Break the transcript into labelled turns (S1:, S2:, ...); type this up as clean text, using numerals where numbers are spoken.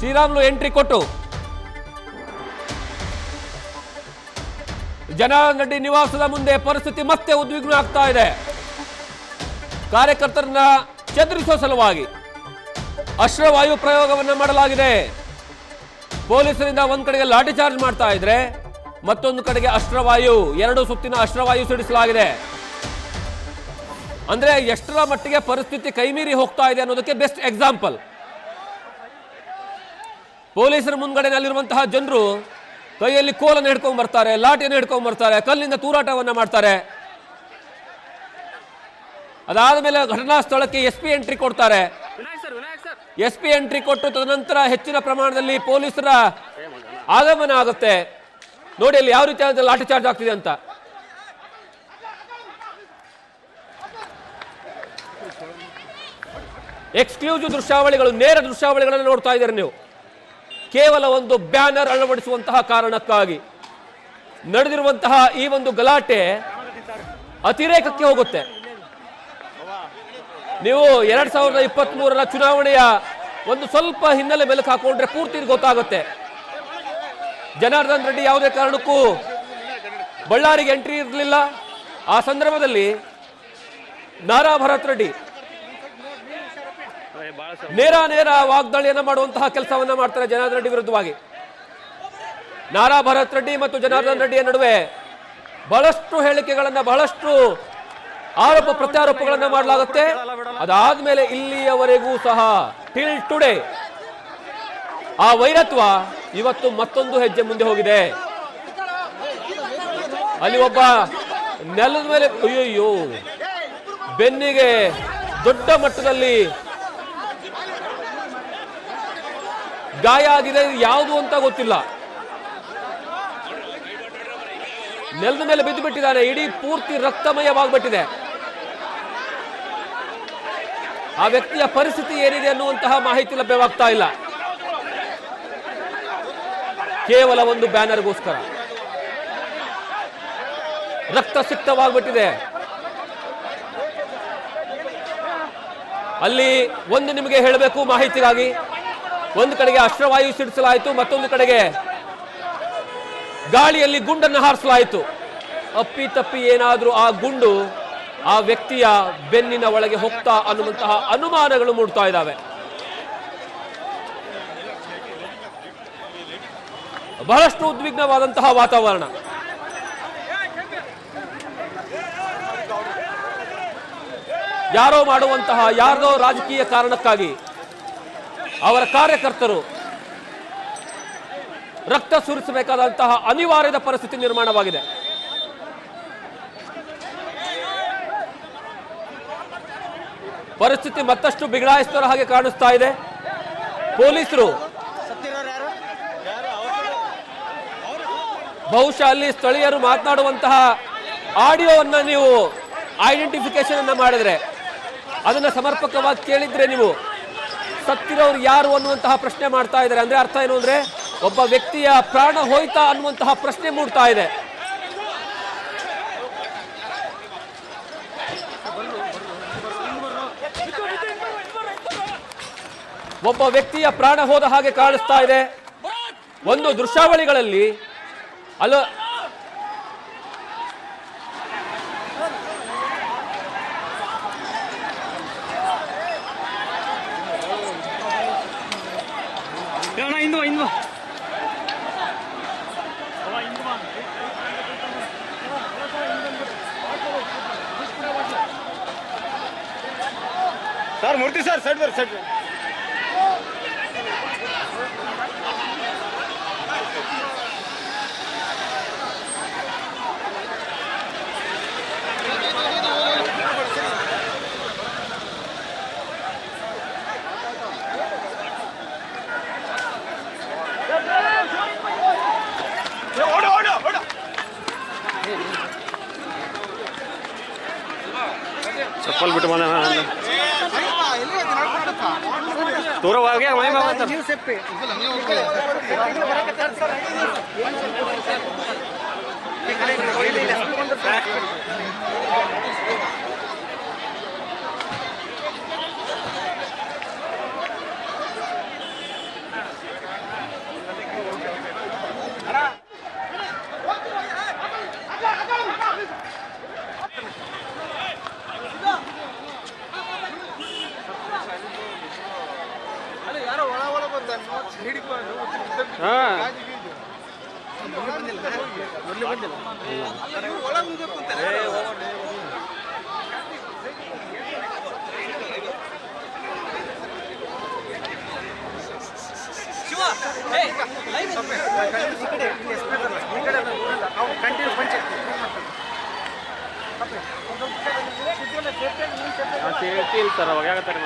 S1: Sriramulu entry ಕೊಟ್ಟು ಜನಾರ್ದನ್ ರೆಡ್ಡಿ ನಿವಾಸದ ಮುಂದೆ ಪರಿಸ್ಥಿತಿ ಮತ್ತೆ ಉದ್ವಿಗ್ನ ಆಗ್ತಾ ಇದೆ. ಕಾರ್ಯಕರ್ತರನ್ನ ಚದುರಿಸುವ ಸಲುವಾಗಿ ಅಶ್ರವಾಯು ಪ್ರಯೋಗವನ್ನ ಮಾಡಲಾಗಿದೆ. ಪೊಲೀಸರಿಂದ ಒಂದ್ ಕಡೆಗೆ ಲಾಠಿ ಚಾರ್ಜ್ ಮಾಡ್ತಾ ಇದ್ರೆ ಮತ್ತೊಂದು ಕಡೆಗೆ ಅಶ್ರವಾಯು, ಎರಡು ಸುತ್ತಿನ ಅಶ್ರವಾಯು ಸಿಡಿಸಲಾಗಿದೆ. ಅಂದ್ರೆ ಎಷ್ಟರ ಮಟ್ಟಿಗೆ ಪರಿಸ್ಥಿತಿ ಕೈಮೀರಿ ಹೋಗ್ತಾ ಇದೆ ಅನ್ನೋದಕ್ಕೆ ಬೆಸ್ಟ್ ಎಕ್ಸಾಂಪಲ್. ಪೊಲೀಸರ ಮುಂಗಡೆನಲ್ಲಿರುವಂತಹ ಜನರು ಕೈಯಲ್ಲಿ ಕೋಲನ್ನು ಹಿಡ್ಕೊಂಡ್ ಬರ್ತಾರೆ, ಲಾಠಿಯನ್ನು ಹಿಡ್ಕೊಂಡ್ ಬರ್ತಾರೆ, ಕಲ್ಲಿಂದ ತೂರಾಟವನ್ನ ಮಾಡ್ತಾರೆ. ಅದಾದ ಮೇಲೆ ಘಟನಾ ಸ್ಥಳಕ್ಕೆ ಎಸ್ಪಿ ಎಂಟ್ರಿ ಕೊಡ್ತಾರೆ. ಎಸ್ಪಿ ಎಂಟ್ರಿ ಕೊಟ್ಟು ತದನಂತರ ಹೆಚ್ಚಿನ ಪ್ರಮಾಣದಲ್ಲಿ ಪೊಲೀಸರ ಆಗಮನ ಆಗುತ್ತೆ. ನೋಡಿ ಅಲ್ಲಿ ಯಾವ ರೀತಿಯಾದ ಲಾಠಿ ಚಾರ್ಜ್ ಆಗ್ತಿದೆ ಅಂತ. ಎಕ್ಸ್ಕ್ಲೂಸಿವ್ ದೃಶ್ಯಾವಳಿಗಳು, ನೇರ ದೃಶ್ಯಾವಳಿಗಳನ್ನು ನೋಡ್ತಾ ಇದ್ದಾರೆ ನೀವು. ಕೇವಲ ಒಂದು ಬ್ಯಾನರ್ ಅಳವಡಿಸುವಂತಹ ಕಾರಣಕ್ಕಾಗಿ ನಡೆದಿರುವಂತಹ ಈ ಒಂದು ಗಲಾಟೆ ಅತಿರೇಕಕ್ಕೆ ಹೋಗುತ್ತೆ. ನೀವು 2023ರ ಚುನಾವಣೆಯ ಒಂದು ಸ್ವಲ್ಪ ಹಿನ್ನೆಲೆ ಮೆಲುಕು ಹಾಕೊಂಡ್ರೆ ಪೂರ್ತಿ ಗೊತ್ತಾಗುತ್ತೆ. ಜನಾರ್ದನ್ ರೆಡ್ಡಿ ಯಾವುದೇ ಕಾರಣಕ್ಕೂ ಬಳ್ಳಾರಿಗೆ ಎಂಟ್ರಿ ಇರಲಿಲ್ಲ. ಆ ಸಂದರ್ಭದಲ್ಲಿ ನಾರಾ ಭರತ್ ರೆಡ್ಡಿ ನೇರ ವಾಗ್ದಾಳಿಯನ್ನ ಮಾಡುವಂತಹ ಕೆಲಸವನ್ನ ಮಾಡ್ತಾರೆ ಜನಾರ್ದನ್ ರೆಡ್ಡಿ ವಿರುದ್ಧವಾಗಿ. ನಾರಾ ಭರತ್ ರೆಡ್ಡಿ ಮತ್ತು ಜನಾರ್ದನ್ ರೆಡ್ಡಿಯ ನಡುವೆ ಬಹಳಷ್ಟು ಹೇಳಿಕೆಗಳನ್ನ, ಬಹಳಷ್ಟು ಆರೋಪ ಪ್ರತ್ಯಾರೋಪಗಳನ್ನ ಮಾಡಲಾಗುತ್ತೆ. ಅದಾದ್ಮೇಲೆ ಇಲ್ಲಿಯವರೆಗೂ ಸಹ ಟಿಲ್ ಟುಡೇ ಆ ವೈರತ್ವ ಇವತ್ತು ಮತ್ತೊಂದು ಹೆಜ್ಜೆ ಮುಂದೆ ಹೋಗಿದೆ. ಅಲ್ಲಿ ಒಬ್ಬ ನೆಲದ ಮೇಲೆ ಅಯ್ಯೋ ಬೆನ್ನಿಗೆ ದೊಡ್ಡ ಮಟ್ಟದಲ್ಲಿ ಗಾಯ ಆಗಿದೆ. ಯಾವುದು ಅಂತ ಗೊತ್ತಿಲ್ಲ. ನೆಲದ ಮೇಲೆ ಬಿದ್ದು ಬಿಟ್ಟಿದ್ದಾನೆ. ಇಡೀ ಪೂರ್ತಿ ರಕ್ತಮಯವಾಗ್ಬಿಟ್ಟಿದೆ. ಆ ವ್ಯಕ್ತಿಯ ಪರಿಸ್ಥಿತಿ ಏನಿದೆ ಅನ್ನುವಂತಹ ಮಾಹಿತಿ ಲಭ್ಯವಾಗ್ತಾ ಇಲ್ಲ. ಕೇವಲ ಒಂದು ಬ್ಯಾನರ್ಗೋಸ್ಕರ ರಕ್ತ ಸಿಕ್ತವಾಗ್ಬಿಟ್ಟಿದೆ. ಅಲ್ಲಿ ಒಂದು ನಿಮಗೆ ಹೇಳಬೇಕು ಮಾಹಿತಿಗಾಗಿ, ಒಂದು ಕಡೆಗೆ ಅಶ್ರವಾಯು ಸಿಡಿಸಲಾಯಿತು, ಮತ್ತೊಂದು ಕಡೆಗೆ ಗಾಳಿಯಲ್ಲಿ ಗುಂಡನ್ನು ಹಾರಿಸಲಾಯಿತು. ಅಪ್ಪಿ ತಪ್ಪಿ ಏನಾದರೂ ಆ ಗುಂಡು ಆ ವ್ಯಕ್ತಿಯ ಬೆನ್ನಿನ ಒಳಗೆ ಹೋಗ್ತಾ ಅನ್ನುವಂತಹ ಅನುಮಾನಗಳು ಮೂಡ್ತಾ ಇದ್ದಾವೆ. ಬಹಳಷ್ಟು ಉದ್ವಿಗ್ನವಾದಂತಹ ವಾತಾವರಣ. ಯಾರೋ ಮಾಡುವಂತಹ ಯಾರದೋ ರಾಜಕೀಯ ಕಾರಣಕ್ಕಾಗಿ ಅವರ ಕಾರ್ಯಕರ್ತರು ರಕ್ತ ಸುರಿಸಬೇಕಾದಂತಹ ಅನಿವಾರ್ಯದ ಪರಿಸ್ಥಿತಿ ನಿರ್ಮಾಣವಾಗಿದೆ. ಪರಿಸ್ಥಿತಿ ಮತ್ತಷ್ಟು ಬಿಗಡಾಯಿಸುವ ಹಾಗೆ ಕಾಣಿಸ್ತಾ ಇದೆ. ಪೊಲೀಸರು ಬಹುಶಃ ಅಲ್ಲಿ ಸ್ಥಳೀಯರು ಮಾತನಾಡುವಂತಹ ಆಡಿಯೋವನ್ನ ನೀವು ಐಡೆಂಟಿಫಿಕೇಶನ್ ಅನ್ನ ಮಾಡಿದ್ರೆ, ಅದನ್ನ ಸಮರ್ಪಕವಾಗಿ ಕೇಳಿದ್ರೆ, ನೀವು ಸತ್ತಿರೋರು ಯಾರು ಅನ್ನುವಂತಹ ಪ್ರಶ್ನೆ ಮಾಡ್ತಾ ಇದ್ದಾರೆ. ಅಂದ್ರೆ ಅರ್ಥ ಏನು ಅಂದ್ರೆ ಒಬ್ಬ ವ್ಯಕ್ತಿಯ ಪ್ರಾಣ ಹೋಯ್ತಾ ಅನ್ನುವಂತಹ ಪ್ರಶ್ನೆ ಮೂಡ್ತಾ ಇದೆ. ಒಬ್ಬ ವ್ಯಕ್ತಿಯ ಪ್ರಾಣ ಹೋದ ಹಾಗೆ ಕಾಣಿಸ್ತಾ ಇದೆ. ಒಂದು ದೃಶ್ಯಾವಳಿಗಳಲ್ಲಿ ಅಲ್ಲ
S2: सर मूर्ति सर साइड पर साइड चप्पल बिट माना दूर आ गया वहीं बाबा न्यू सेप पे ಹಾಂ ಇಲ್ಲ ಸರ್ ಅವಾಗ ಯಾಕತ್ತಾರೆ